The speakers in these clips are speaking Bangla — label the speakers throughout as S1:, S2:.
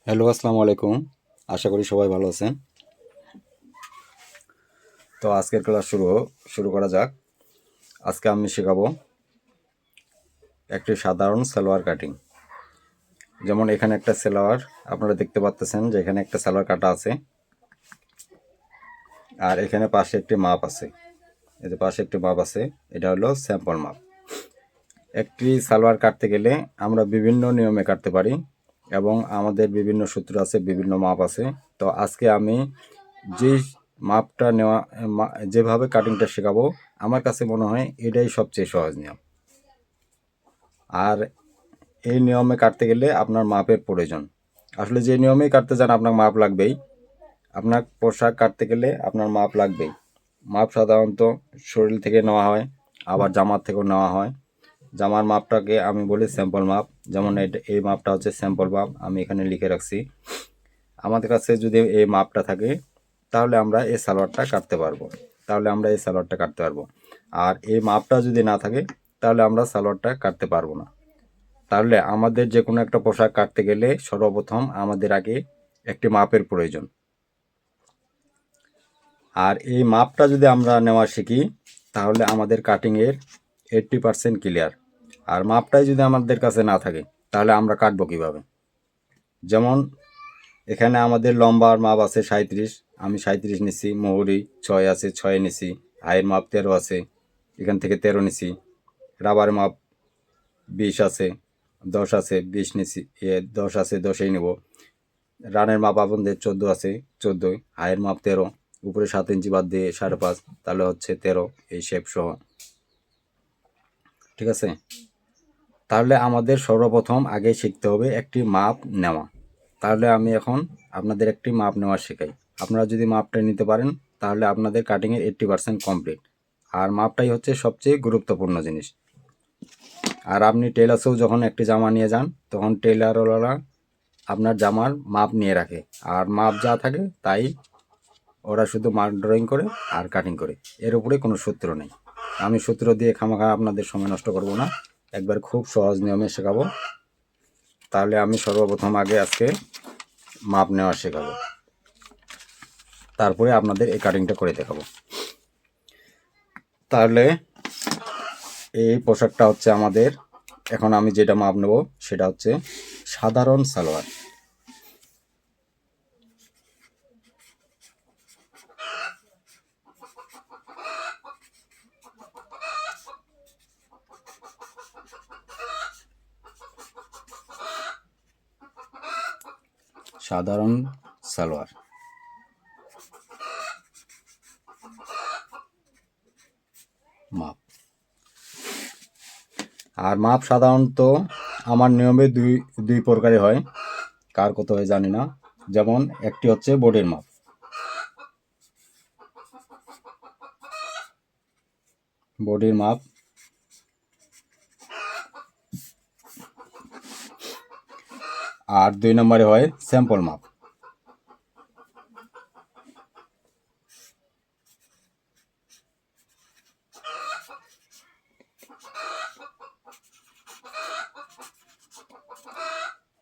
S1: হ্যালো, আসসালামু আলাইকুম। আশা করি সবাই ভালো আছেন। তো আজকের ক্লাস শুরু করা যাক। আজকে আমি শেখাবো একটি সাধারণ সালোয়ার কাটিং। যেমন এখানে একটা সালোয়ার আপনারা দেখতে পাচ্ছেন যে এখানে একটা সালোয়ার কাটা আছে, আর এখানে পাশে একটি মাপ আছে। এই যে পাশে একটি মাপ আছে, এটা হলো স্যাম্পল মাপ। একটি সালোয়ার কাটতে গেলে আমরা বিভিন্ন নিয়মে কাটতে পারি এবং আমাদের বিভিন্ন সূত্র আছে, বিভিন্ন মাপ আছে। তো আজকে আমি যে মাপটা নেওয়া যেভাবে কাটিংটা শেখাবো, আমার কাছে মনে হয় এটাই সবচেয়ে সহজ নিয়ম। আর এই নিয়মে কাটতে গেলে আপনার মাপের প্রয়োজন। আসলে যে নিয়মেই কাটতে চান আপনার মাপ লাগবেই। আপনার পোশাক কাটতে গেলে আপনার মাপ লাগবেই। মাপ সাধারণত শরীর থেকে নেওয়া হয়, আবার জামার থেকেও নেওয়া হয়। জামার মাপটাকে আমি বলি স্যাম্পল মাপ। যেমন এই মাপটা হচ্ছে স্যাম্পল মাপ, আমি এখানে লিখে রাখছি। আমাদের কাছে যদি এই মাপটা থাকে তাহলে আমরা এই সালোয়ারটা কাটতে পারবো। আর এই মাপটা যদি না থাকে তাহলে আমরা সালোয়ারটা কাটতে পারবো না। তাহলে আমাদের যে কোনো একটা পোশাক কাটতে গেলে সর্বপ্রথম আমাদের আগে একটি মাপের প্রয়োজন। আর এই মাপটা যদি আমরা নেওয়া শিখি তাহলে আমাদের কাটিংয়ের 80% ক্লিয়ার। আর মাপটাই যদি আমাদের কাছে না থাকে তাহলে আমরা কাটবো কীভাবে? যেমন এখানে আমাদের লম্বার মাপ আছে 37, আমি 37 নিছি। মোহরি 6 আছে, 6 নিছি। হাইয়ের মাপ 13 আছে, এখান থেকে 13 নিছি। রাবারের মাপ 20 আছে, 10 আছে, 20 নিছি। 10 আছে, 10ই নেব। রানের মাপ আপনাদের 14 আছে, 14। হাইয়ের মাপ 13, উপরে 7 ইঞ্চি বাদ দিয়ে 5.5, তাহলে হচ্ছে 13, এই শেপ সহ। ঠিক আছে? তাহলে আমাদের সর্বপ্রথম আগে শিখতে হবে একটি মাপ নেওয়া। তাহলে আমি এখন আপনাদের একটি মাপ নেওয়া শেখাই। আপনারা যদি মাপটা নিতে পারেন তাহলে আপনাদের কাটিংয়ের 80% কমপ্লিট। আর মাপটাই হচ্ছে সবচেয়ে গুরুত্বপূর্ণ জিনিস। আর আপনি টেলার্সেও যখন একটি জামা নিয়ে যান তখন টেলারওয়ালা আপনার জামার মাপ নিয়ে রাখে, আর মাপ যা থাকে তাই ওরা শুধু মার্ক ড্রয়িং করে আর কাটিং করে। এর উপরে কোনো সূত্র নেই। আমি সূত্র দিয়ে খামাখা আপনাদের সময় নষ্ট করব না, একবার খুব সহজ নিয়মে শেখাবো। তাহলে আমি সর্বপ্রথম আগে আজকে মাপ নেওয়া শেখাবো, তারপরে আপনাদের এই কাটিংটা করে দেখাবো। তাহলে এই পোশাকটা হচ্ছে আমাদের, এখন আমি যেটা মাপ নেব সেটা হচ্ছে সাধারণ সালোয়ার। সাধারণ সালোয়ার মাপ। আর মাপ সাধারণত আমার নিয়মে দুই প্রকারে হয়, কার কত হয় জানি না। যেমন একটি হচ্ছে বডির মাপ, বডির মাপ। আর 2 নম্বরে হয় স্যাম্পল মাপ।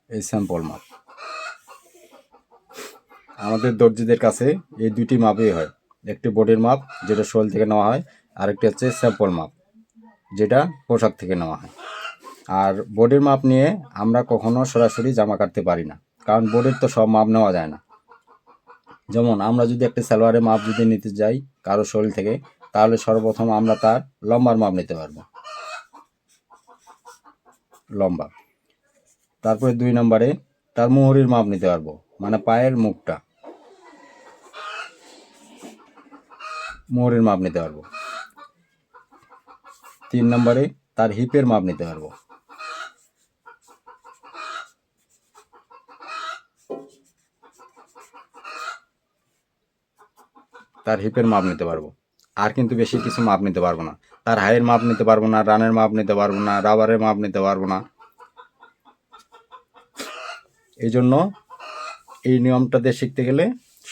S1: এই স্যাম্পল মাপ আমাদের দর্জিদের কাছে এই দুটি মাপই হয়। একটি বডির মাপ যেটা শোল থেকে নেওয়া হয়, আরেকটি হচ্ছে স্যাম্পল মাপ যেটা পোশাক থেকে নেওয়া হয়। আর বডির মাপ নিয়ে আমরা কখনো সরাসরি জামা কাটতে পারি না, কারণ বডির তো সব মাপ নেওয়া যায় না। যেমন আমরা যদি একটা সালোয়ারের মাপ যদি নিতে যাই কারো শরীর থেকে, তাহলে সর্বপ্রথম আমরা তার লম্বার মাপ নিতে পারবো, লম্বা। তারপরে 2 নম্বরে তার মুহুরির মাপ নিতে পারবো, মানে পায়ের মুখটা, মুহুরির মাপ নিতে পারবো। 3 নম্বরে তার হিপের মাপ নিতে পারবো। তার হিপের মাপ নিতে পারবো, আর কিন্তু বেশি কিছু মাপ নিতে পারবো না। তার হাইয়ের মাপ নিতে পারবো না, রানের মাপ নিতে পারবো না, রাবারের মাপ নিতে পারবো না। এই জন্য এই নিয়মটাতে শিখতে গেলে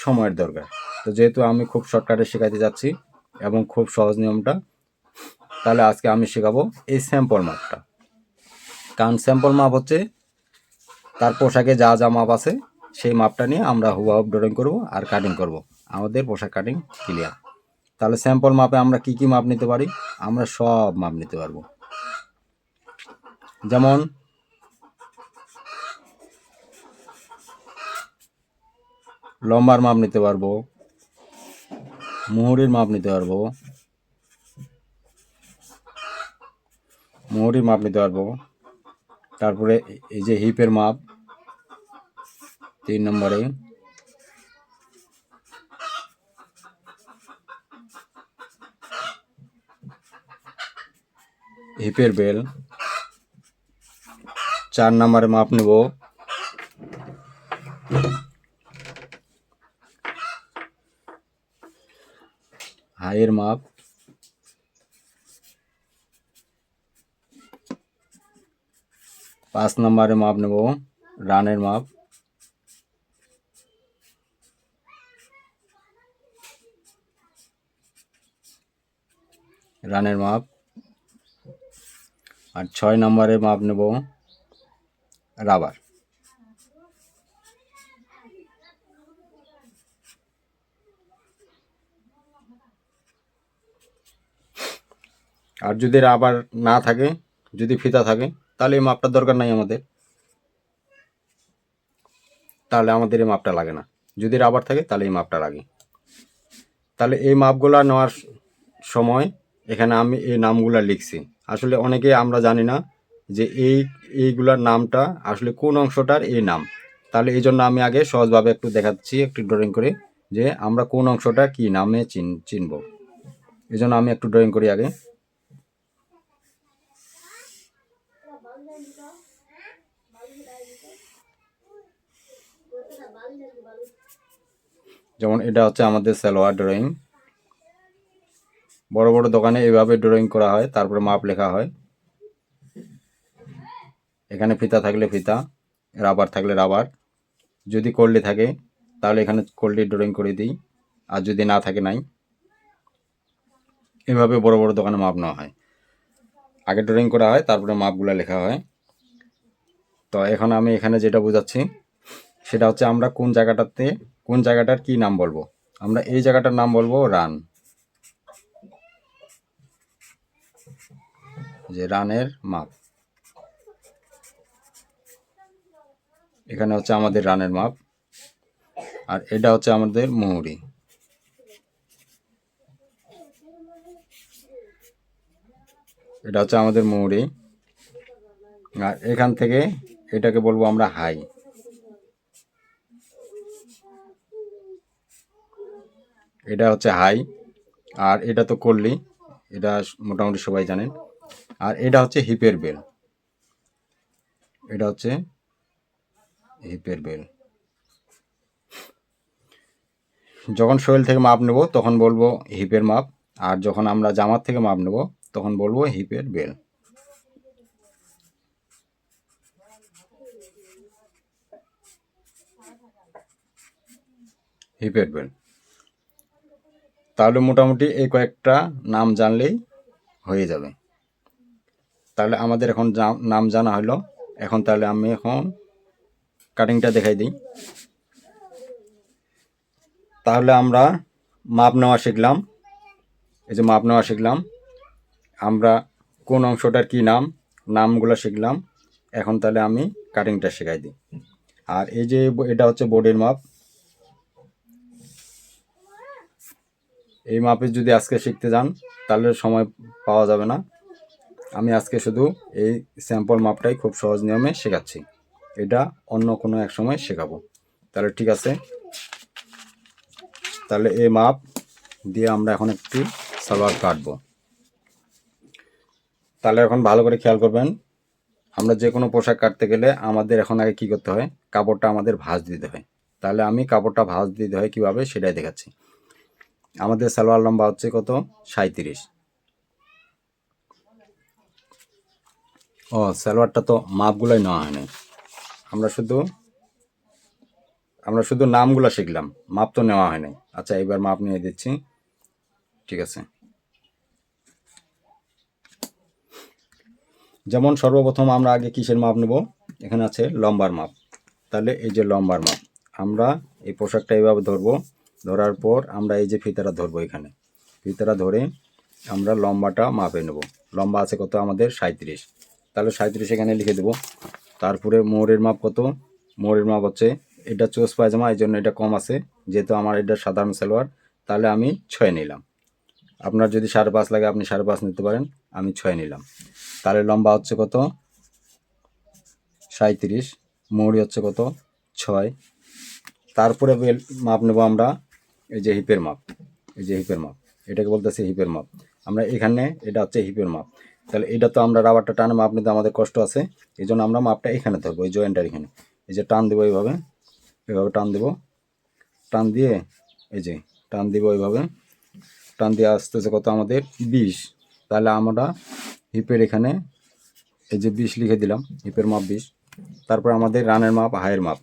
S1: সময়ের দরকার। তো যেহেতু আমি খুব শর্টকাটে শেখাতে যাচ্ছি এবং খুব সহজ নিয়মটা, তাহলে আজকে আমি শেখাবো এই স্যাম্পল মাপটা। কারণ স্যাম্পল মাপ হচ্ছে তার পোশাকে যা যা মাপ আছে সেই মাপটা নিয়ে আমরা হুবহু ড্রয়িং করব আর কাটিং করব। আমাদের পোশাক কাটিং ক্লিয়ার। তাহলে স্যাম্পল মাপে আমরা কি কি মাপ নিতে পারি? আমরা সব মাপ নিতে পারবো। যেমন লম্বার মাপ নিতে পারবো, মুহুরির মাপ নিতে পারবো, তারপরে এই যে হিপের মাপ 3 নম্বরে, হিপের বেল 4 নম্বরে মাপ নেব, হাইয়ের মাপ, 5 নম্বরে মাপ নেব রানের মাপ, আর 6 নম্বরে মাপ নেব রাবার। আর যদি রাবার না থাকে, যদি ফিতা থাকে, তাহলে এই মাপটার দরকার নাই আমাদের, তাহলে আমাদের এই মাপটা লাগে না। যদি রাবার থাকে তাহলে এই মাপটা লাগে। তাহলে এই মাপগুলা নেওয়ার সময় এখানে আমি এই নামগুলা লিখছি। আসলে অনেকে আমরা জানি না যে এইগুলার নামটা আসলে কোন অংশটার এই নাম। তাহলে এই জন্য আমি আগে সহজভাবে একটু দেখাচ্ছি, একটু ড্রয়িং করে, যে আমরা কোন অংশটা কি নামে চিনব। এই জন্য আমি একটু ড্রয়িং করি আগে। যেমন এটা হচ্ছে আমাদের সালোয়ার ড্রয়িং। বড় বড় দোকানে এইভাবে ড্রয়িং করা হয়, তারপরে মাপ লেখা হয়। এখানে ফিতা থাকলে ফিতা, রাবার থাকলে রাবার, যদি কল্ডি থাকে তাহলে এখানে কল্ডি ড্রয়িং করে দিই, আর যদি না থাকে নাই। এভাবে বড় বড় দোকানে মাপ নেওয়া হয়, আগে ড্রয়িং করা হয়, তারপরে মাপগুলো লেখা হয়। তো এখন আমি এখানে যেটা বোঝাচ্ছি সেটা হচ্ছে আমরা কোন জায়গাটার কি নাম বলবো। আমরা এই জায়গাটার নাম বলবো রান, যে রানের মাপ। এখানে হচ্ছে আমাদের রানের মাপ, আর এটা হচ্ছে আমাদের মুহুরি। এটা হচ্ছে আমাদের মুহুরি। আর এখান থেকে এটাকে বলবো আমরা হাই। এটা হচ্ছে হাই, আর এটা তো করলি, এটা মোটামুটি সবাই জানেন। আর এটা হচ্ছে হিপের বেল, এটা হচ্ছে হিপের বেল। যখন শরীর থেকে মাপ নেব তখন বলবো হিপের মাপ, আর যখন আমরা জামার থেকে মাপ নেব তখন বলবো হিপের বেল। হিপের বেল। তাহলে মোটামুটি এই কয়েকটা নাম জানলেই হয়ে যাবে। তাহলে আমাদের এখন নাম জানা হলো। এখন তাহলে আমি এখন কাটিংটা দেখাই দিই। তাহলে আমরা মাপ নেওয়া শিখলাম, এই যে মাপ নেওয়া শিখলাম, আমরা কোন অংশটার কি নামগুলো শিখলাম। এখন তাহলে আমি কাটিংটা শেখাই দিই। আর এই যে এটা হচ্ছে বোর্ডের মাপ। এই মাপে যদি আজকে শিখতে যান তাহলে সময় পাওয়া যাবে না। আমি আজকে শুধু এই স্যাম্পল মাপটাই খুব সহজ নিয়মে শেখাচ্ছি, এটা অন্য কোনো এক সময় শেখাবো। তাহলে ঠিক আছে, তাহলে এই মাপ দিয়ে আমরা এখন একটি সালোয়ার কাটবো। তাহলে এখন ভালো করে খেয়াল করবেন, আমরা যে কোনো পোশাক কাটতে গেলে আমাদের এখন আগে কী করতে হয়, কাপড়টা আমাদের ভাঁজ দিতে হয়। তাহলে আমি কাপড়টা ভাঁজ দিতে হয় কীভাবে সেটাই দেখাচ্ছি। আমাদের সালোয়ার লম্বা হচ্ছে কত, 37। ও সালোয়ারটা তো মাপগুলোই নেওয়া হয়নি, আমরা শুধু নামগুলো শিখলাম, মাপ তো নেওয়া হয়নি। আচ্ছা, এবার মাপ নিয়ে দিচ্ছি, ঠিক আছে। যেমন সর্বপ্রথম আমরা আগে কিসের মাপ নেব, এখানে আছে লম্বার মাপ। তাহলে এই যে লম্বার মাপ আমরা এই পোশাকটা এইভাবে ধরবো, ধরার পর আমরা এই যে ফিতাটা ধরবো, এখানে ফিতাটা ধরে আমরা লম্বাটা মাপে নেব। লম্বা আছে কত আমাদের 37, তাহলে 37 এখানে লিখে দেবো। তারপরে মোহরের মাপ কত, মোহরের মাপ হচ্ছে, এটা চোস পায়জামা এই জন্য এটা কম আছে, যেহেতু আমার এটা সাধারণ সালোয়ার, তাহলে আমি 6 নিলাম। আপনার যদি 5.5 লাগে আপনি 5.5 নিতে পারেন, আমি 6 নিলাম। তাহলে লম্বা হচ্ছে কত 37, মোহরি হচ্ছে কত 6। তারপরে মাপ নেব আমরা এই যে হিপের মাপ, এই যে হিপের মাপ, এটাকে বলতেছে হিপের মাপ। আমরা এখানে এটা হচ্ছে হিপের মাপ, তাহলে এটা তো আমরা রাবারটা টানে মাপ নিতে আমাদের কষ্ট আছে, এই জন্য আমরা মাপটা এখানে ধরবো, এই জয়েন্টার এখানে, এই যে টান দেবো এইভাবে, এইভাবে টান দেবো, টান দিয়ে এই যে টান দিব এইভাবে, টান দিয়ে আসতেছে কত আমাদের 20। তাহলে আমরা হিপের এখানে এই যে 20 লিখে দিলাম, হিপের মাপ 20। তারপর আমাদের রানের মাপ, হাইয়ের মাপ,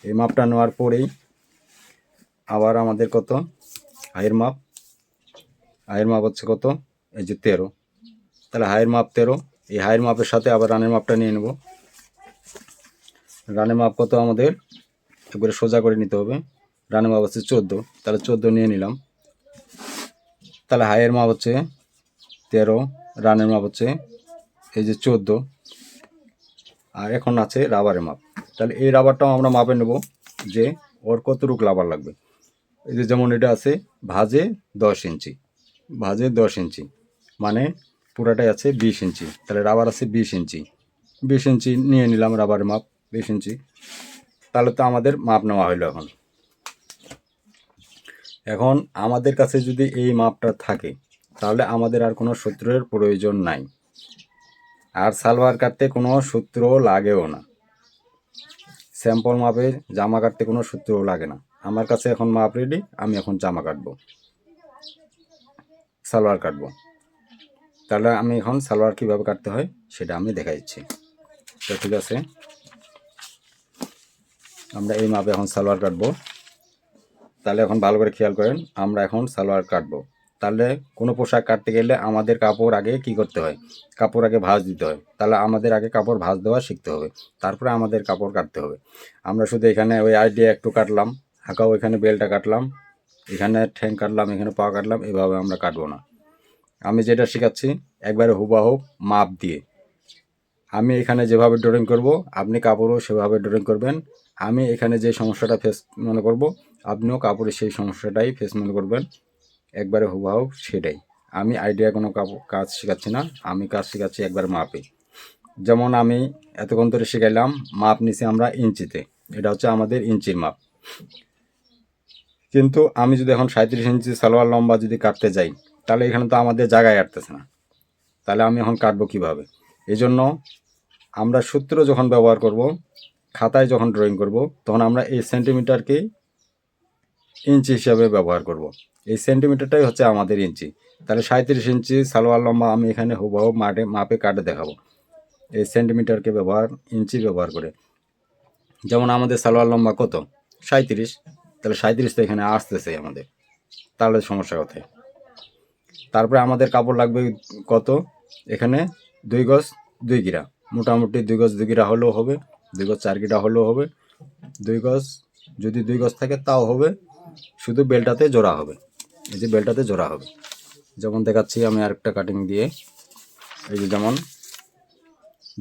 S1: এই মাপটা নেওয়ার পরেই আবার আমাদের কত হাইয়ের মাপ, হাইয়ের মাপ হচ্ছে কত এই যে 13। তাহলে হাইয়ের মাপ 13, এই হাইয়ের মাপের সাথে আবার রানের মাপটা নিয়ে নেব। রানের মাপ কত আমাদের একবারে সোজা করে নিতে হবে, রানের মাপ হচ্ছে 14, তাহলে 14 নিয়ে নিলাম। তাহলে হাইয়ের মাপ হচ্ছে 13, রানের মাপ হচ্ছে এই যে 14, আর এখন আছে রাবারের মাপ। তাহলে এই রাবারটাও আমরা মাপে নেব যে ওর কতটুকু রাবার লাগবে। এই যে যেমন এটা আছে ভাঁজে 10 ইঞ্চি, ভাঁজে 10 ইঞ্চি মানে পুরাটাই আছে 20 ইঞ্চি, তাহলে রাবার আছে 20 ইঞ্চি, 20 ইঞ্চি নিয়ে নিলাম রাবারের মাপ 20 ইঞ্চি। তাহলে তো আমাদের মাপ নেওয়া হলো। এখন আমাদের কাছে যদি এই মাপটা থাকে তাহলে আমাদের আর কোনো সূত্রের প্রয়োজন নাই, আর সালোয়ার কাটতে কোনো সূত্র লাগেও না, স্যাম্পল মাপের জামা কাটতে কোনো সূত্রও লাগে না। আমার কাছে এখন মাপ রেডি, আমি এখন জামা কাটবো, সালোয়ার কাটবো। তাহলে আমি এখন সালোয়ার কীভাবে কাটতে হয় সেটা আমি দেখাচ্ছি। তো ঠিক আছে, আমরা এই মাপে এখন সালোয়ার কাটবো। তাহলে এখন ভালো করে খেয়াল করেন, আমরা এখন সালোয়ার কাটবো। তাহলে কোনো পোশাক কাটতে গেলে আমাদের কাপড় আগে কি করতে হয়, কাপড় আগে ভাঁজ দিতে হয়। তাহলে আমাদের আগে কাপড় ভাঁজ দেওয়া শিখতে হবে, তারপরে আমাদের কাপড় কাটতে হবে। আমরা শুধু এখানে ওই আইডিয়া একটু কাটলাম, হাঁকাও এখানে বেলটা কাটলাম, এখানে ঠ্যাং কাটলাম, এখানে পা কাটলাম, এভাবে আমরা কাটবো না। আমি যেটা শেখাচ্ছি একবারে হুবাহু মাপ দিয়ে, আমি এখানে যেভাবে ড্রয়িং করব আপনি কাপড়ও সেভাবে ড্রয়িং করবেন। আমি এখানে যে সমস্যাটা ফেস মনে করব আপনিও কাপড়ে সেই সমস্যাটাই ফেস মনে করবেন, একবারে হুবাহু সেটাই। আমি আইডিয়া কোনো কাজ শেখাচ্ছি না, আমি কাজ শেখাচ্ছি একবার মাপে। যেমন আমি এতক্ষণ ধরে শেখাইলাম মাপ নিছি আমরা ইঞ্চিতে, এটা হচ্ছে আমাদের ইঞ্চির মাপ। কিন্তু আমি যদি এখন 37 ইঞ্চি সালোয়ার লম্বা যদি কাটতে যাই তাহলে এখানে তো আমাদের জায়গায় আটতেছে না, তাহলে আমি এখন কাটবো কীভাবে। এই জন্য আমরা সূত্র যখন ব্যবহার করব, খাতায় যখন ড্রয়িং করব, তখন আমরা এই সেন্টিমিটারকেই ইঞ্চি হিসাবে ব্যবহার করব। এই সেন্টিমিটারটাই হচ্ছে আমাদের ইঞ্চি। তাহলে 37 ইঞ্চি সালোয়ার লম্বা আমি এখানে হুবহু মাপে কাটে দেখাবো এই সেন্টিমিটারকে ইঞ্চি ব্যবহার করে। যেমন আমাদের সালোয়ার লম্বা কত 37, তাহলে 37 তো এখানে আসতেছে আমাদের, তাহলে সমস্যা কোথায়। তারপরে আমাদের কাপড় লাগবে কত, এখানে 2 গজ 2 গিরা, মোটামুটি 2 গজ 2 গিরা হলেও হবে, 2 গজ 4 গিরা হলেও হবে। 2 গজ যদি 2 গজ থাকে তাও হবে, শুধু বেলটাতে জোড়া হবে, এই যে বেলটাতে জোড়া হবে। যেমন দেখাচ্ছি আমি আরেকটা কাটিং দিয়ে, এই যে যেমন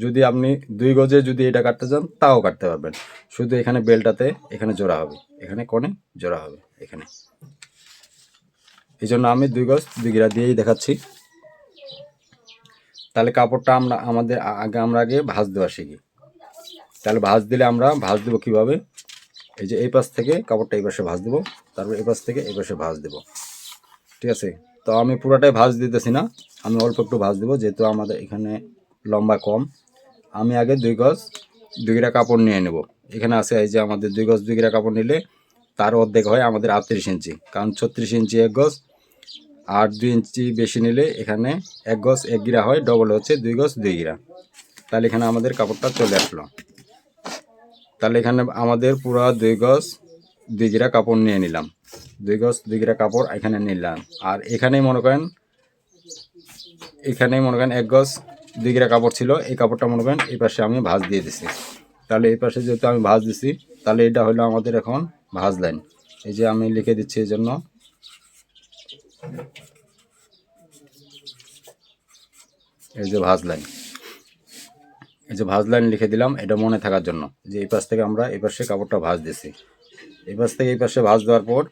S1: যদি আপনি 2 গজে যদি এটা কাটতে চান তাও কাটতে পারবেন, শুধু এখানে বেলটাতে এখানে জোড়া হবে, এখানে কোণে জোড়া হবে এখানে। এই জন্য আমি 2 গজ 2 গিরা দিয়েই দেখাচ্ছি। তাহলে কাপড়টা আমরা আগে ভাঁজ দেওয়া শিখি। তাহলে ভাঁজ দিলে আমরা ভাঁজ দেবো কীভাবে, এই যে এই পাশ থেকে কাপড়টা এই পাশে ভাঁজ দেবো, তারপর এই পাশ থেকে এই পাশে ভাঁজ দেবো, ঠিক আছে। তো আমি পুরোটাই ভাঁজ দিতেছি না, আমি অল্প একটু ভাঁজ দেবো, যেহেতু আমাদের এখানে লম্বা কম। আমি আগে 2 গজ 2 গিরা কাপড় নিয়ে নেব। এখানে আছে এই যে আমাদের 2 গজ 2 গিরা কাপড় নিলে তার অর্ধেক হয় আমাদের 38 ইঞ্চি, কারণ 36 ইঞ্চি 1 গজ, আর 2 ইঞ্চি বেশি নিলে এখানে 1 গজ 1 গিরা হয়, ডবল হচ্ছে 2 গজ 2 গিরা। তাহলে এখানে আমাদের কাপড়টা চলে আসলো। তাহলে এখানে আমাদের পুরো 2 গজ 2 গিরা কাপড় নিয়ে নিলাম, 2 গজ 2 গিরা কাপড় এখানে নিলাম। আর এখানেই মনে করেন 1 গজ 2 গিরা কাপড় ছিল, এই কাপড়টা মনে করেন এই পাশে আমি ভাঁজ দিয়ে দিছি। তাহলে এই পাশে যেহেতু আমি ভাঁজ দিছি, তাহলে এটা হলো আমাদের এখন ভাঁজ লাইন। এই যে আমি লিখে দিচ্ছি এই জন্য, এই যে ভাঁজ লাইন, এই যে ভাঁজ লাইন লিখে দিলাম, এটা মনে থাকার জন্য যে এই পাশ থেকে আমরা এই পাশে কাপড়টা ভাঁজ দিছি, এই পাশ থেকে এই পাশে ভাঁজ দেওয়ার পর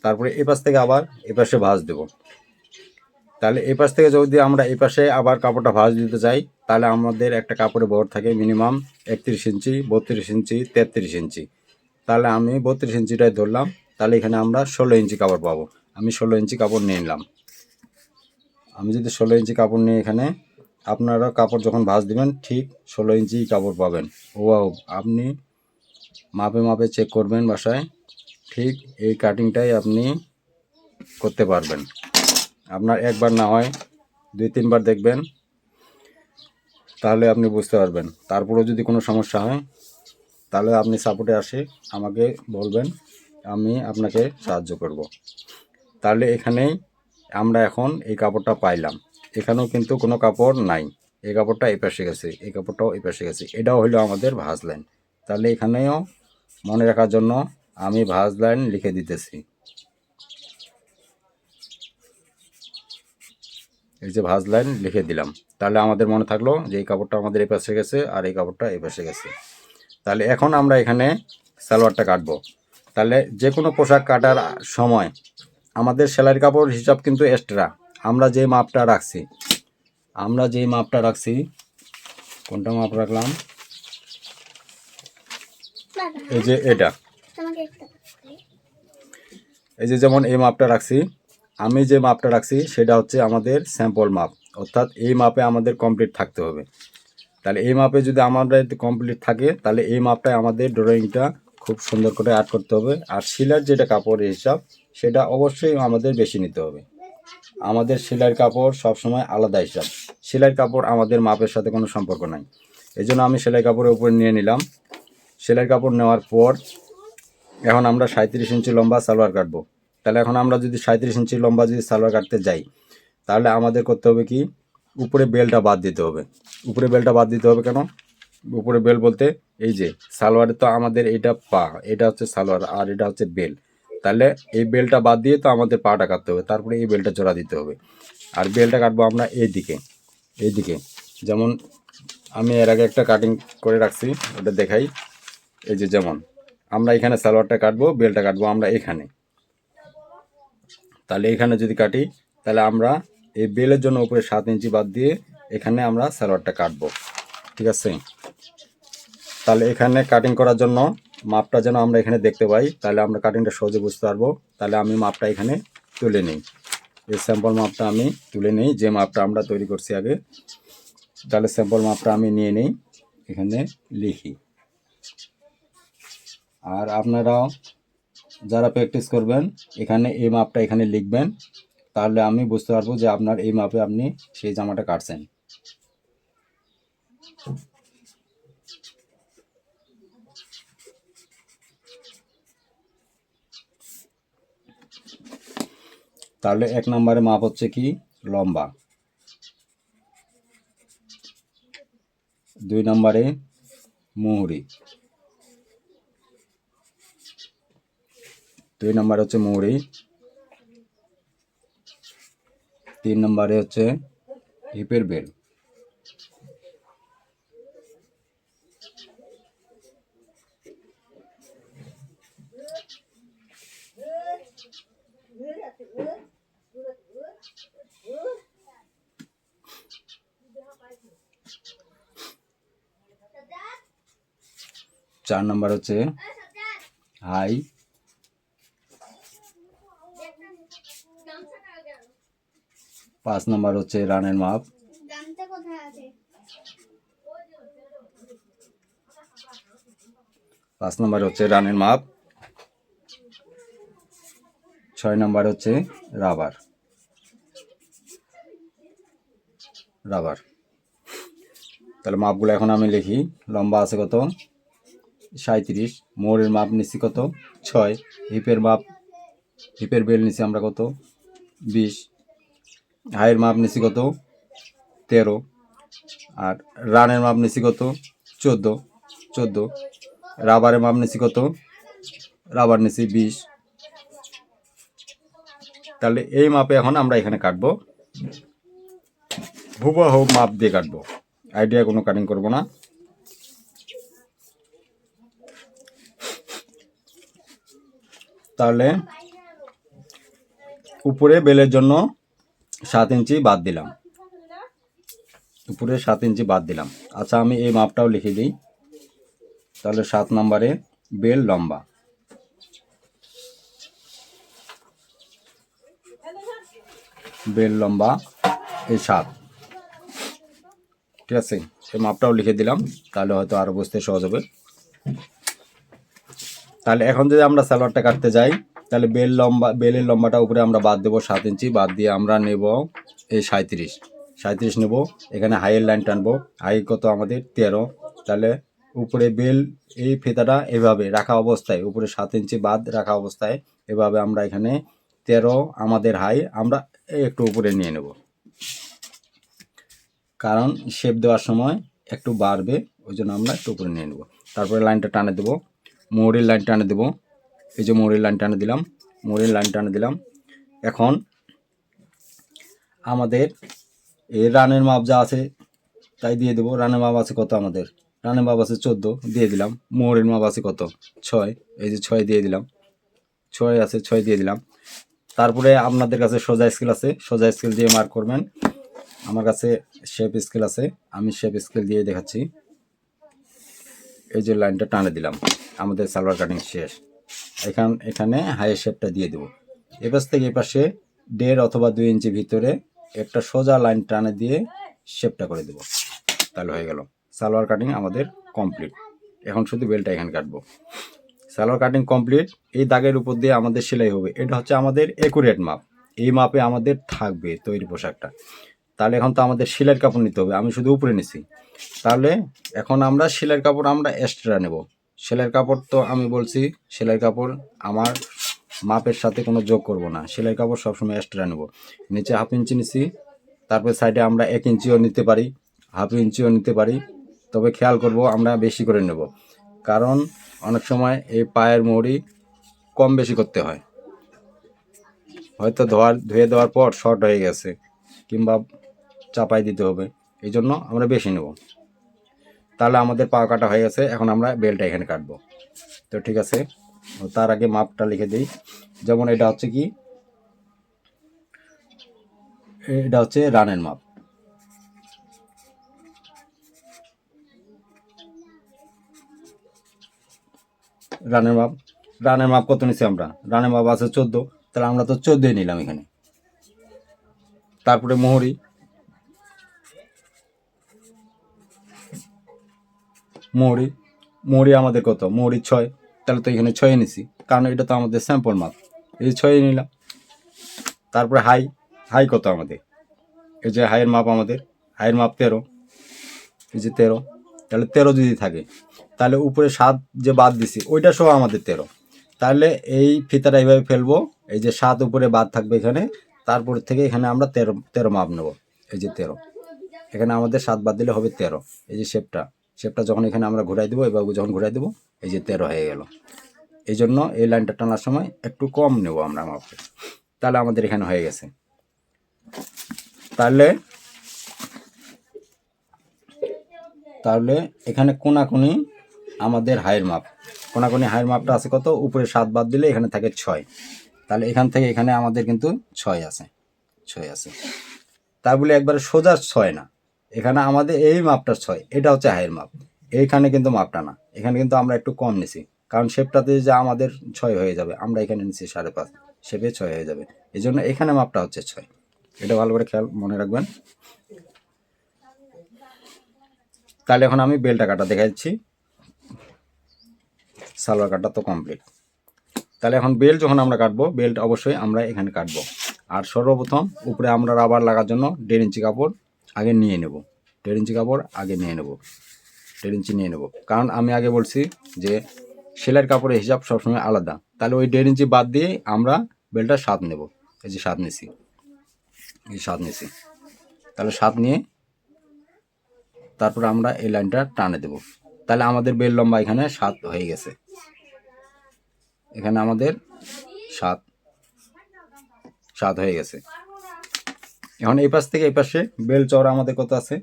S1: তারপরে এই পাশ থেকে আবার এই পাশে ভাঁজ দেব। তাহলে এই পাশ থেকে যদি আমরা এই পাশে আবার কাপড়টা ভাঁজ দিতে চাই, তাহলে আমাদের একটা কাপড়ে বহর থাকে মিনিমাম 31 ইঞ্চি, 32 ইঞ্চি, 33 ইঞ্চি। তাহলে আমি 32 ইঞ্চিটাই ধরলাম, তাহলে এখানে আমরা 16 ইঞ্চি কাপড় পাবো। আমি 16 ইঞ্চি কাপড় নিয়ে নিলাম। আমি যদি 16 ইঞ্চি কাপড় নিয়ে এখানে, আপনারা কাপড় যখন ভাঁজ দিবেন ঠিক 16 ইঞ্চি কাপড় পাবেন। ওয়াও, আপনি মাপে মাপে চেক করবেন বাসায়, ঠিক এই কাটিংটাই আপনি করতে পারবেন। আপনার একবার না হয় 2-3 বার দেখবেন, তাহলে আপনি বুঝতে পারবেন। তারপরেও যদি কোনো সমস্যা হয় তাহলে আপনি সাপোর্টে আসে আমাকে বলবেন, আমি আপনাকে সাহায্য করব। তাহলে এখানেই আমরা এখন এই কাপড়টা পাইলাম। এখানেও কিন্তু কোনো কাপড় নাই, এই কাপড়টা এই পাশে গেছে, এই কাপড়টাও এই পাশে গেছে, এটাও হলো আমাদের ভাঁজ লাইন। তাহলে এখানেও মনে রাখার জন্য আমি ভাঁজ লাইন লিখে দিতেছি। এই যে ভাঁজ লাইন লিখে দিলাম, তাহলে আমাদের মনে থাকলো যে এই কাপড়টা আমাদের এই পাশে গেছে আর এই কাপড়টা এই পাশে গেছে। তাহলে এখন আমরা এখানে সালোয়ারটা কাটবো। তাহলে যে কোনো পোশাক কাটার সময় আমাদের সেলাইয়ের কাপড় হিসাব কিন্তু এক্সট্রা। আমরা যে মাপটা রাখছি, কোনটা মাপ রাখলাম, এই যে এটা, এই যে যেমন এই মাপটা রাখছি, আমি যে মাপটা রাখছি সেটা হচ্ছে আমাদের স্যাম্পল মাপ, অর্থাৎ এই মাপে আমাদের কমপ্লিট থাকতে হবে। তাহলে এই মাপে যদি আমাদের কমপ্লিট থাকে, তাহলে এই মাপটায় আমাদের ড্রয়িংটা খুব সুন্দর করে আর্ট করতে হবে। আর শিলার যেটা কাপড়ের হিসাব, সেটা অবশ্যই আমাদের বেশি নিতে হবে। আমাদের সেলাইয়ের কাপড় সবসময় আলাদা হিসাব, সেলাইয়ের কাপড় আমাদের মাপের সাথে কোনো সম্পর্ক নাই। এই জন্য আমি সেলাই কাপড়ের উপরে নিয়ে নিলাম। সেলাইয়ের কাপড় নেওয়ার পর এখন আমরা 37 ইঞ্চি লম্বা সালোয়ার কাটবো। তাহলে এখন আমরা যদি 37 ইঞ্চি লম্বা যদি সালোয়ার কাটতে যাই, তাহলে আমাদের করতে হবে কি, উপরে বেলটা বাদ দিতে হবে। উপরে বেলটা বাদ দিতে হবে কেন? উপরে বেল বলতে এই যে সালোয়ারে তো আমাদের এটা পা, এটা হচ্ছে সালোয়ার আর এটা হচ্ছে বেল। তাহলে এই বেলটা বাদ দিয়ে তো আমাদের পাটা কাটতে হবে, তারপরে এই বেলটা জোড়া দিতে হবে। আর বেলটা কাটবো আমরা এইদিকে। যেমন আমি এর আগে একটা কাটিং করে রাখছি, ওটা দেখাই। এই যে যেমন আমরা এখানে সালোয়ারটা কাটবো, বেলটা কাটবো আমরা এখানে। তাহলে এখানে যদি কাটি, তাহলে আমরা এই বেলের জন্য উপরে 7 ইঞ্চি বাদ দিয়ে এখানে আমরা সালোয়ারটা কাটবো। ঠিক আছে? তাহলে এখানে কাটিং করার জন্য মাপটা যেন আমরা এখানে দেখতে পাই, তাহলে আমরা কাটিংটা সহজে বুঝতে পারবো। তাহলে আমি মাপটা এখানে তুলে নিই, এই স্যাম্পল মাপটা আমি তুলে নিই, যে মাপটা আমরা তৈরি করছি আগে। তাহলে স্যাম্পল মাপটা আমি নিয়ে নিই, এখানে লিখি। আর আপনারাও যারা প্র্যাকটিস করবেন, এখানে এই মাপটা এখানে লিখবেন, তাহলে আমি বুঝতে পারবো যে আপনার এই মাপে আপনি সেই জামাটা কাটছেন। তাহলে 1 নম্বরে মাপ হচ্ছে কি, লম্বা। 2 নম্বরে মুহুরি, 2 নম্বরে হচ্ছে মুহুরি। 3 নম্বরে হচ্ছে হিপের বেল। 4 নম্বর হচ্ছে হাই। 5 নম্বর হচ্ছে রানের মাপ। 5 নম্বর হচ্ছে রানের মাপ। 6 নম্বর হচ্ছে রাবার। তাহলে মাপগুলো এখন আমি লিখি। লম্বা আছে কত, 37। মোড়ের মাপ নিচ্ছি কত, 6। হিপের বেল নিচ্ছি আমরা কত, 20। হাইয়ের মাপ নিচ্ছি কত, 13। আর রানের মাপ নিচ্ছি কত, 14। রাবারের মাপ নিচ্ছি কত, রাবার নিছি 20। তাহলে এই মাপে এখন আমরা এখানে কাটবো, হুবহু মাপ দিয়ে কাটবো, আইডিয়া কোনো কাটিং করব না। তাহলে উপরে বেলের জন্য 7 ইঞ্চি বাদ দিলাম, উপরে 7 ইঞ্চি বাদ দিলাম। আচ্ছা আমি এই মাপটাও লিখে দিই। তাহলে 7 নম্বরে বেল লম্বা, বেল লম্বা এই 7, ঠিক আছে। এই মাপটাও লিখে দিলাম, তাহলে হয়তো আরও বুঝতে সহজ হবে। তাহলে এখন যদি আমরা সালোয়ারটা কাটতে যাই, তাহলে বেলের লম্বাটা উপরে আমরা বাদ দেবো 7 ইঞ্চি, বাদ দিয়ে আমরা নেব এই 37 নেব। এখানে হাইয়ের লাইন টানবো, হাই কত আমাদের 13। তাহলে উপরে বেল এই ফিতাটা এভাবে রাখা অবস্থায়, উপরে 7 ইঞ্চি বাদ রাখা অবস্থায় এভাবে আমরা এখানে 13 আমাদের হাই আমরা একটু উপরে নিয়ে নেব, কারণ শেপ দেওয়ার সময় একটু বাড়বে, ওই জন্য আমরা একটু উপরে নিয়ে নেব। তারপরে লাইনটা টানে দেবো, মোহরের লাইন টানে দেবো। এই যে মোহরের লাইন টানে দিলাম, মোহরের লাইন টানে দিলাম। এখন আমাদের এই রানের মাপ যা আছে তাই দিয়ে দেবো। রানের মাপ আছে কত আমাদের? রানের মাপ আছে 14, দিয়ে দিলাম। মোহরের মাপ আছে কত? 6, এই যে 6 দিয়ে দিলাম। 6 আছে, 6 দিয়ে দিলাম। তারপরে আপনাদের কাছে সোজা স্কেল আছে, সোজা স্কেল দিয়ে মার্ক করবেন। আমার কাছে শেপ স্কেল আছে, আমি শেপ স্কেল দিয়ে দেখাচ্ছি। এই যে লাইনটা টানে দিলাম, আমাদের সালোয়ার কাটিং শেষ। এখানে হাইয়ের শেপটা দিয়ে দেবো। এপাশ থেকে এপাশে 1.5 অথবা 2 ইঞ্চি ভিতরে একটা সোজা লাইন টানে দিয়ে শেপটা করে দেবো। তাহলে হয়ে গেল সালোয়ার কাটিং আমাদের কমপ্লিট। এখন শুধু বেলটা এখানে কাটবো। Salwar cutting complete. এই দাগের উপর দিয়ে আমাদের সেলাই হবে, এটা হচ্ছে আমাদের একুরেট মাপ। এই মাপে আমাদের থাকবে তৈরি পোশাকটা। তাহলে এখন তো আমাদের সেলাইয়ের কাপড় নিতে হবে, আমি শুধু উপরে নিছি। তাহলে এখন আমরা সেলাইয়ের কাপড় আমরা এক্সট্রা নেব। সেলাইয়ের কাপড় তো আমি বলছি, সেলাইয়ের কাপড় আমার মাপের সাথে কোনো যোগ করব না, সেলাইয়ের কাপড় সবসময় এক্সট্রা নেব। নিচে 1/2 ইঞ্চি নিছি, তারপর সাইডে আমরা 1 ইঞ্চিও নিতে পারি, 1/2 ইঞ্চিও নিতে পারি। তবে খেয়াল করব আমরা বেশি করে নেব, কারণ অনেক সময় এই পায়ের মোড়ি কম বেশি করতে হয়, হয়তো ধুয়ে দেওয়ার পর শর্ট হয়ে গেছে কিংবা চাপাই দিতে হবে, এই জন্য আমরা বেশি নেব। তাহলে আমাদের পা কাটা হয়ে গেছে, এখন আমরা বেলটা এখানে কাটবো। তো ঠিক আছে, তার আগে মাপটা লিখে দিই। যেমন এটা হচ্ছে কি, এটা হচ্ছে রানের মাপ। রানের মাপ কত নিছি আমরা? রানের মাপ আছে 14, তাহলে আমরা তো 14 নিলাম এখানে। তারপরে মোহরি, মোহরি আমাদের কত? মোহরি 6, তাহলে তো এখানে 6 নিছি, কারণ এটা তো আমাদের স্যাম্পল মাপ, এই 6 নিলাম। তারপরে হাই কত আমাদের? এই যে হাইয়ের মাপ আমাদের, হাইয়ের মাপ 13, এই যে 13। তাহলে 13 যদি থাকে, তাহলে উপরে 7 যে বাদ দিছি ওইটা সহ আমাদের 13। তাহলে এই ফিতাটা এইভাবে ফেলবো, এই যে 7 উপরে বাদ থাকবে এখানে, তারপর থেকে এখানে আমরা 13 মাপ নেব। এই যে 13, এখানে আমাদের 7 বাদ দিলে হবে 13। এই যে শেপটা যখন এখানে আমরা ঘুরাই দেবো, এবার যখন ঘুরাই দেবো, এই যে 13 হয়ে গেল। এই জন্য এই লাইনটা টানার সময় একটু কম নেব আমরা মাপে। তাহলে আমাদের এখানে হয়ে গেছে। তাহলে এখানে কোনাকুনি আমাদের হাইয়ের মাপ, কোনাকুনি হাইয়ের মাপটা আছে কত? উপরে 7 বাদ দিলে এখানে থাকে 6, তাহলে এখান থেকে এখানে আমাদের কিন্তু 6 আছে। তাই বলে একবারে সোজা 6 না, এখানে আমাদের এই মাপটা 6, এটা হচ্ছে হাইয়ের মাপ। এইখানে কিন্তু মাপটা না, এখানে কিন্তু আমরা একটু কম নিছি, কারণ শেপটাতে যে আমাদের 6 হয়ে যাবে, আমরা এখানে নিচ্ছি 5.5, শেপে 6 হয়ে যাবে। এই জন্য এখানে মাপটা হচ্ছে 6, এটা ভালো করে খেয়াল মনে রাখবেন। তাহলে এখন আমি বেলটা কাটা দেখাচ্ছি। সালোয়ার কাটা তো কমপ্লিট। তাহলে এখন বেল্ট যখন আমরা কাটবো, বেল্ট অবশ্যই আমরা এখানে কাটবো। আর সর্বপ্রথম উপরে আমরা রাবার লাগার জন্য 1.5 ইঞ্চি কাপড় আগে নিয়ে নেব। 1.5 ইঞ্চি কাপড় আগে নিয়ে নেব, 1.5 ইঞ্চি নিয়ে নেব, কারণ আমি আগে বলছি যে সেলাইয়ের কাপড়ের হিসাব সবসময় আলাদা। তাহলে ওই 1.5 ইঞ্চি বাদ দিয়ে আমরা বেল্টটা 7 নেব। এই যে 7 নিছি, এই 7 নিছি। তাহলে 7 নিয়ে তারপরে আমরা এই লাইনটা টানে দেব। তাহলে আমাদের বেল লম্বা এখানে 7 হয়ে গেছে। এখানে আমাদের 7 7 হয়ে গেছে। এখন এই পাশ থেকে এই পাশে বেল চওড়া আমাদের কত আছে,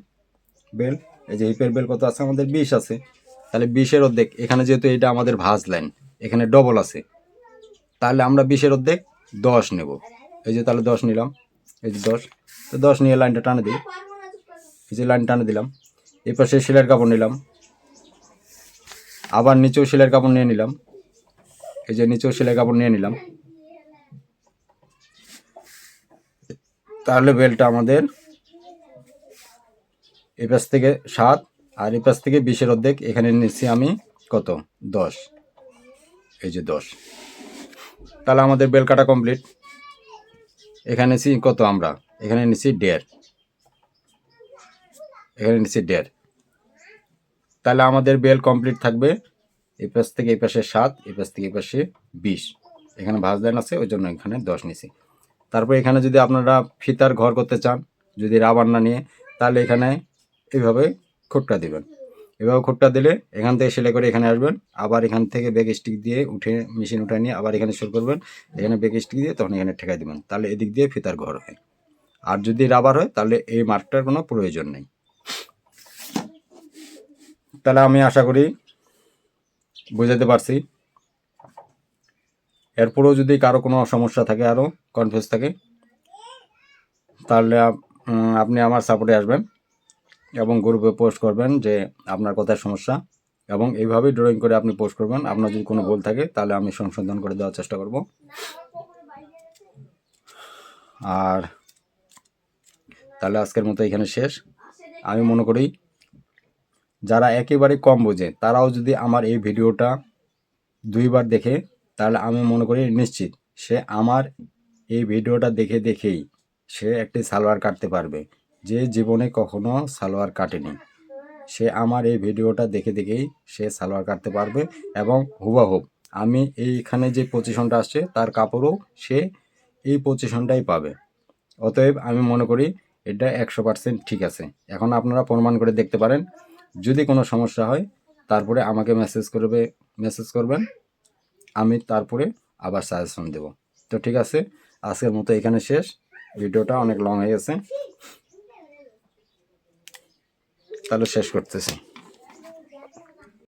S1: বেল এই যে হিপের বেল কত আছে আমাদের 20 আছে। তাহলে 20-এর অর্ধেক, এখানে যেহেতু এটা আমাদের ভাঁজ লাইন, এখানে ডবল আছে, তাহলে আমরা 20-এর অর্ধেক 10 নেব। এই যে তাহলে 10 নিলাম, এই যে 10, তো 10 নিয়ে লাইনটা টানে দিই, এই যে লাইন টানে দিলাম। এই পাশে সেলাইয়ের কাপড় নিলাম, আবার নিচেও সেলাইয়ের কাপড় নিয়ে নিলাম, এই যে নিচেও সেলাইয়ের কাপড় নিয়ে নিলাম। তাহলে বেলটা আমাদের এই পাশ থেকে 7 আর এই পাশ থেকে 20-এর অর্ধেক, এখানে নিচ্ছি আমি কত 10, এই যে 10। তাহলে আমাদের বেল কাটা কমপ্লিট। এখানে নিচ্ছি কত, আমরা এখানে নিচ্ছি 1.5, এখানে নিচ্ছি 1.5। তাহলে আমাদের বেল কমপ্লিট থাকবে এই পাশ থেকে এই পাশে 7, এই পাশ থেকে এই পাশে 20, এখানে ভাঁজ লাইন আছে ওই জন্য এখানে 10 নিছি। তারপর এখানে যদি আপনারা ফিতার ঘর করতে চান, যদি রাবার না নিয়ে, তাহলে এখানে এইভাবে খোট্টা দিবেন, এভাবে খোট্টা দিলে এখান থেকে সেলাই করে এখানে আসবেন, আবার এখান থেকে ব্যাক স্টিক দিয়ে উঠে মেশিন উঠে নিয়ে আবার এখানে শুরু করবেন, এখানে ব্যাক স্টিক দিয়ে তখন এখানে ঠেকাই দিবেন, তাহলে এদিক দিয়ে ফিতার ঘর হয়। আর যদি রাবার হয় তাহলে এই মার্কটার কোনো প্রয়োজন নেই। তাহলে আমি আশা করি বুঝাতে পারছি। এরপরেও যদি কারো কোনো সমস্যা থাকে, আরও কনফিউজ থাকে, তাহলে আপনি আমার সাপোর্টে আসবেন এবং গ্রুপে পোস্ট করবেন যে আপনার কোথায় সমস্যা, এবং এইভাবেই ড্রয়িং করে আপনি পোস্ট করবেন। আপনার যদি কোনো ভুল থাকে তাহলে আমি সংশোধন করে দেওয়ার চেষ্টা করব। আর তাহলে আজকের মতো এখানে শেষ। আমি মনে করি যারা একেবারে কম বোঝে তারাও যদি আমার এই ভিডিওটা 2বার দেখে, তাহলে আমি মনে করি নিশ্চিত সে আমার এই ভিডিওটা দেখে দেখেই সে একটি সালোয়ার কাটতে পারবে। যে জীবনে কখনো সালোয়ার কাটেনি, সে আমার এই ভিডিওটা দেখে দেখেই সে সালোয়ার কাটতে পারবে, এবং হুবহুব আমি এইখানে যে পজিশনটা আসছে তার কাপড়ও সে এই পজিশনটাই পাবে। অতএব আমি মনে করি এটা 100% ঠিক আছে। এখন আপনারা প্রমাণ করে দেখতে পারেন। যদি কোনো সমস্যা হয় তারপরে আমাকে মেসেজ করবেন, আমি তারপরে আবার সাজেশন দেব। তো ঠিক আছে, আজকের মতো এখানে শেষ। ভিডিওটা অনেক লং হয়ে গেছে, তাহলে শেষ করতেছি।